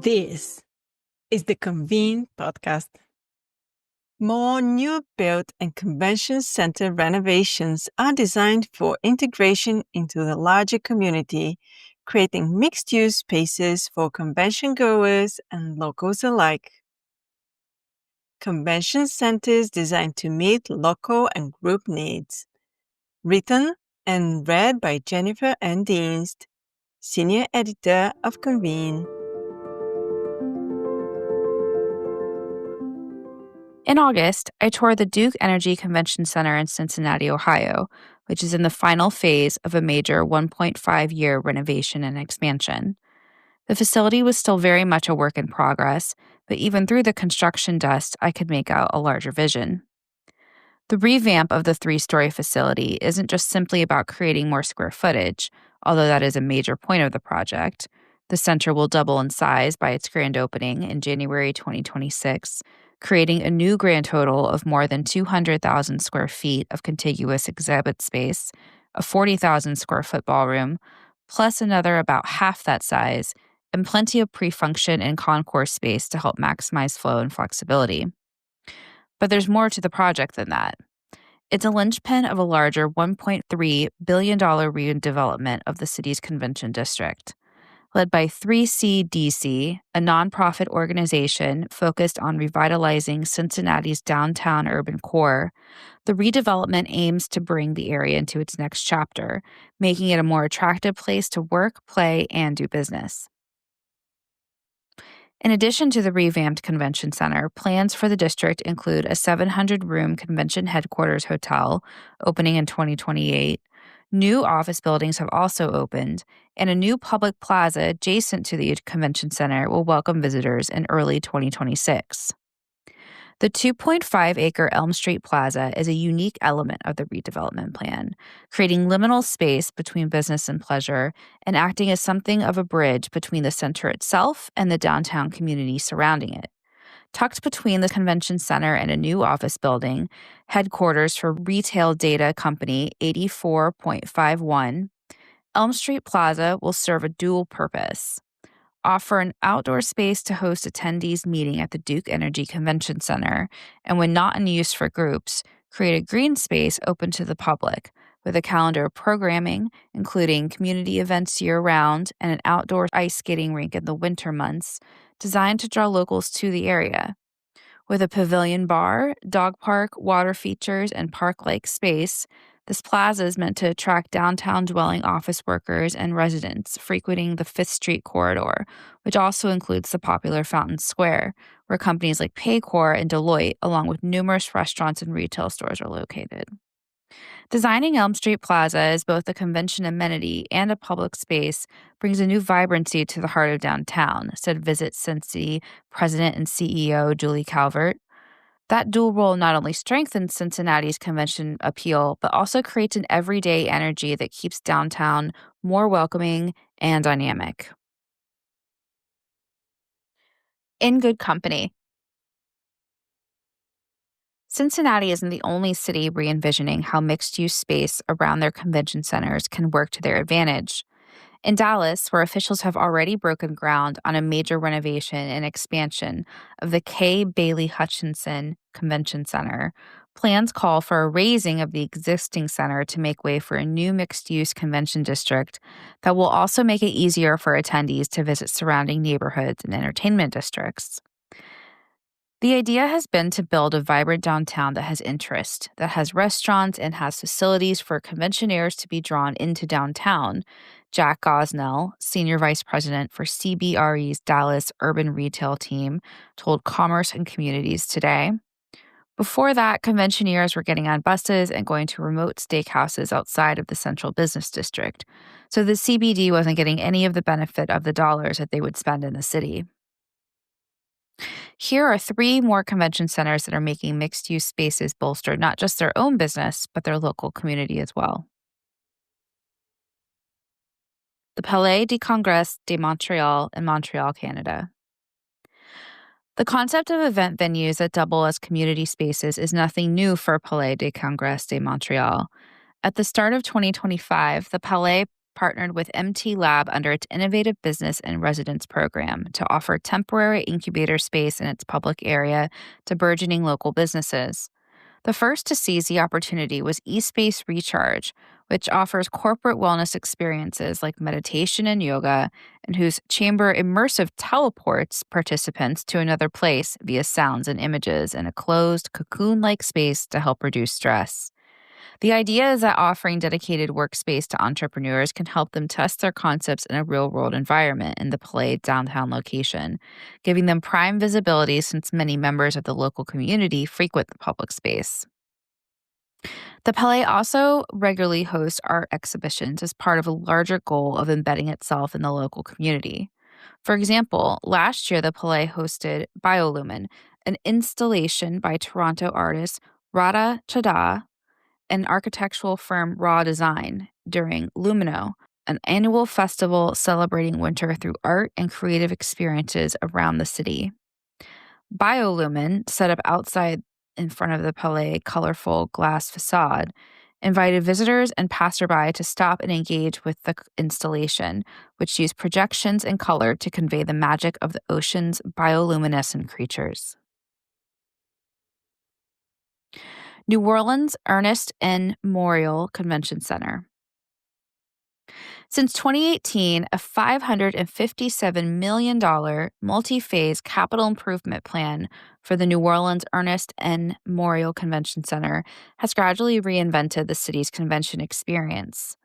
This is the Convene podcast. More new build and convention center renovations are designed for integration into the larger community, creating mixed-use spaces for convention-goers and locals alike. Convention centers designed to meet local and group needs. Written and read by Jennifer and Dienst, Senior Editor of Convene. In August, I toured the Duke Energy Convention Center in Cincinnati, Ohio, which is in the final phase of a major 1.5-year renovation and expansion. The facility was still very much a work in progress, but even through the construction dust, I could make out a larger vision. The revamp of the 3-story facility isn't just simply about creating more square footage, although that is a major point of the project. The center will double in size by its grand opening in January 2026, creating a new grand total of more than 200,000 square feet of contiguous exhibit space, a 40,000 square foot ballroom, plus another about half that size, and plenty of pre-function and concourse space to help maximize flow and flexibility. But there's more to the project than that. It's a linchpin of a larger $1.3 billion redevelopment of the city's convention district. Led by 3CDC, a nonprofit organization focused on revitalizing Cincinnati's downtown urban core, the redevelopment aims to bring the area into its next chapter, making it a more attractive place to work, play, and do business. In addition to the revamped convention center, plans for the district include a 700-room convention headquarters hotel opening in 2028. New office buildings have also opened, and a new public plaza adjacent to the convention center will welcome visitors in early 2026. The 2.5-acre Elm Street Plaza is a unique element of the redevelopment plan, creating liminal space between business and pleasure and acting as something of a bridge between the center itself and the downtown community surrounding it. Tucked between the convention center and a new office building, headquarters for retail data company 84.51, Elm Street Plaza will serve a dual purpose: offer an outdoor space to host attendees meeting at the Duke Energy Convention Center, and when not in use for groups, create a green space open to the public, with a calendar of programming, including community events year-round and an outdoor ice skating rink in the winter months, designed to draw locals to the area. With a pavilion bar, dog park, water features, and park-like space, this plaza is meant to attract downtown dwelling office workers and residents frequenting the 5th Street corridor, which also includes the popular Fountain Square, where companies like Paycor and Deloitte, along with numerous restaurants and retail stores, are located. Designing Elm Street Plaza as both a convention amenity and a public space brings a new vibrancy to the heart of downtown, said Visit Cincy President and CEO Julie Calvert. That dual role not only strengthens Cincinnati's convention appeal, but also creates an everyday energy that keeps downtown more welcoming and dynamic. In good company. Cincinnati isn't the only city re-envisioning how mixed-use space around their convention centers can work to their advantage. In Dallas, where officials have already broken ground on a major renovation and expansion of the K. Bailey Hutchinson Convention Center, plans call for a raising of the existing center to make way for a new mixed-use convention district that will also make it easier for attendees to visit surrounding neighborhoods and entertainment districts. The idea has been to build a vibrant downtown that has interest, that has restaurants and has facilities for conventionaires to be drawn into downtown, Jack Gosnell, Senior Vice President for CBRE's Dallas Urban Retail Team, told Commerce and Communities Today. Before that, conventionaires were getting on buses and going to remote steakhouses outside of the central business district, so the CBD wasn't getting any of the benefit of the dollars that they would spend in the city. Here are 3 more convention centers that are making mixed-use spaces bolster not just their own business, but their local community as well. The Palais des Congrès de Montréal in Montreal, Canada. The concept of event venues that double as community spaces is nothing new for Palais des Congrès de Montréal. At the start of 2025, the Palais partnered with MT Lab under its Innovative Business and Residence program to offer temporary incubator space in its public area to burgeoning local businesses. The first to seize the opportunity was eSpace Recharge, which offers corporate wellness experiences like meditation and yoga, and whose chamber immersive teleports participants to another place via sounds and images in a closed, cocoon-like space to help reduce stress. The idea is that offering dedicated workspace to entrepreneurs can help them test their concepts in a real-world environment in the Palais downtown location, giving them prime visibility since many members of the local community frequent the public space. The Palais also regularly hosts art exhibitions as part of a larger goal of embedding itself in the local community. For example, last year the Palais hosted Biolumin, an installation by Toronto artist Radha Chadha and architectural firm Raw Design during Lumino, an annual festival celebrating winter through art and creative experiences around the city. Biolumin, set up outside in front of the Palais' colorful glass facade, invited visitors and passerby to stop and engage with the installation, which used projections and color to convey the magic of the ocean's bioluminescent creatures. New Orleans Ernest N. Morial Convention Center. Since 2018, a $557 million multi-phase capital improvement plan for the New Orleans Ernest N. Morial Convention Center has gradually reinvented the city's convention experience.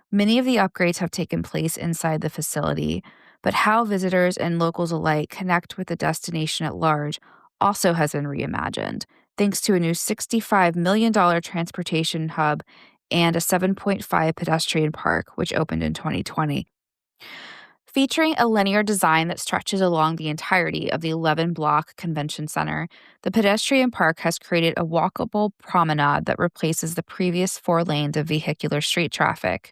Many of the upgrades have taken place inside the facility, but how visitors and locals alike connect with the destination at large also has been reimagined, thanks to a new $65 million transportation hub and a 7.5 pedestrian park, which opened in 2020. Featuring a linear design that stretches along the entirety of the 11-block convention center, the pedestrian park has created a walkable promenade that replaces the previous 4 lanes of vehicular street traffic.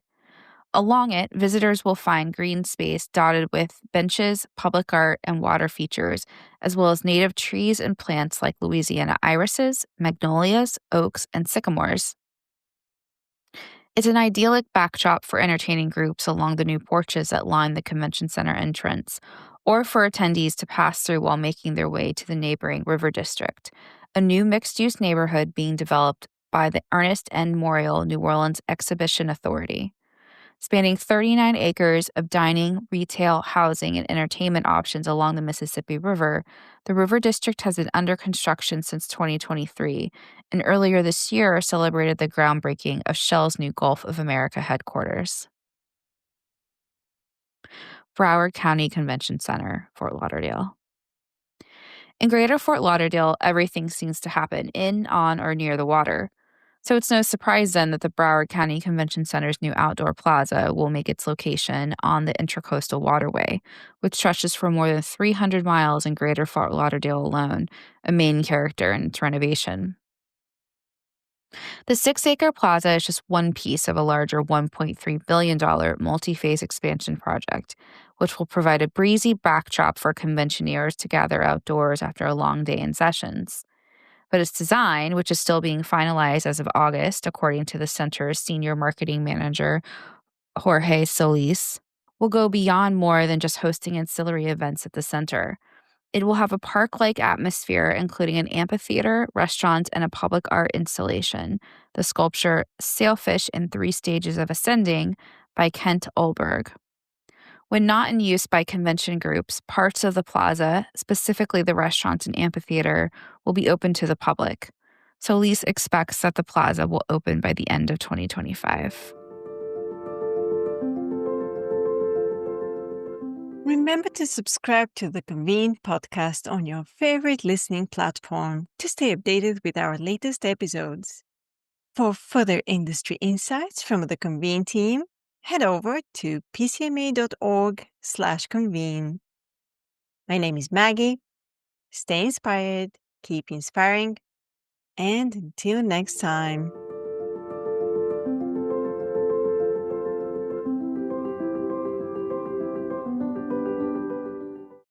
Along it, visitors will find green space dotted with benches, public art, and water features, as well as native trees and plants like Louisiana irises, magnolias, oaks, and sycamores. It's an idyllic backdrop for entertaining groups along the new porches that line the convention center entrance, or for attendees to pass through while making their way to the neighboring River District, a new mixed-use neighborhood being developed by the Ernest N. Morial New Orleans Exhibition Authority. Spanning 39 acres of dining, retail, housing, and entertainment options along the Mississippi River, the River District has been under construction since 2023, and earlier this year celebrated the groundbreaking of Shell's new Gulf of America headquarters. Broward County Convention Center, Fort Lauderdale. In Greater Fort Lauderdale, everything seems to happen in, on, or near the water. So it's no surprise then that the Broward County Convention Center's new outdoor plaza will make its location on the Intracoastal Waterway, which stretches for more than 300 miles in Greater Fort Lauderdale alone, a main character in its renovation. The 6-acre plaza is just one piece of a larger $1.3 billion multi-phase expansion project, which will provide a breezy backdrop for conventioneers to gather outdoors after a long day in sessions. But its design, which is still being finalized as of August, according to the center's senior marketing manager, Jorge Solis, will go beyond more than just hosting ancillary events at the center. It will have a park-like atmosphere, including an amphitheater, restaurants, and a public art installation, the sculpture Sailfish in 3 Stages of Ascending by Kent Olberg. When not in use by convention groups, parts of the plaza, specifically the restaurants and amphitheater, will be open to the public. Solis expects that the plaza will open by the end of 2025. Remember to subscribe to the Convene podcast on your favorite listening platform to stay updated with our latest episodes. For further industry insights from the Convene team, head over to pcma.org/convene. My name is Maggie. Stay inspired, keep inspiring, and until next time.